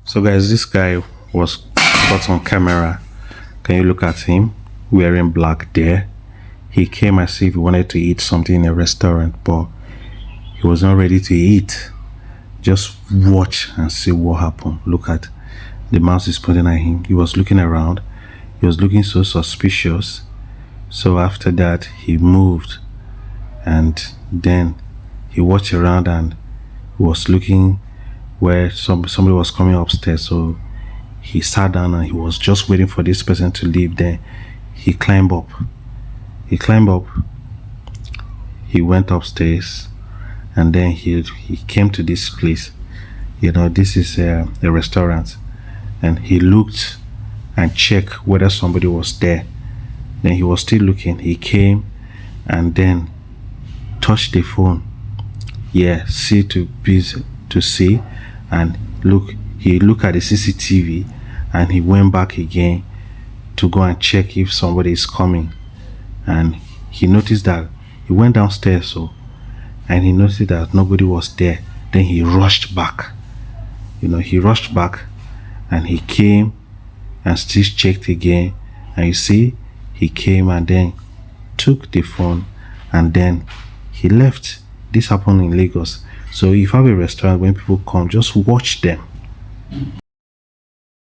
So guys, this guy was caught on camera. Can you look at him wearing black there? He came as if he wanted to eat something in a restaurant, but he was not ready to eat. Just watch and see what happened. Look at the mouse is pointing at him. He was looking around. He was looking so suspicious. So after that, he moved, and then he watched around and he was looking where somebody was coming upstairs. So he sat down and he was just waiting for this person to leave. Then he climbed up. He went upstairs, and then he came to this place. This is a restaurant, and he looked and checked whether somebody was there. Then he was still looking. He came and then touched the phone. Yeah, see to see, and look. He looked at the CCTV, and he went back again to go and check if somebody is coming. And he noticed that he went downstairs, and he noticed that nobody was there. Then he rushed back. He rushed back, and he came and still checked again. And you see, he came and then took the phone, and then he left. This happened in Lagos. So if you have a restaurant, when people come, just watch them.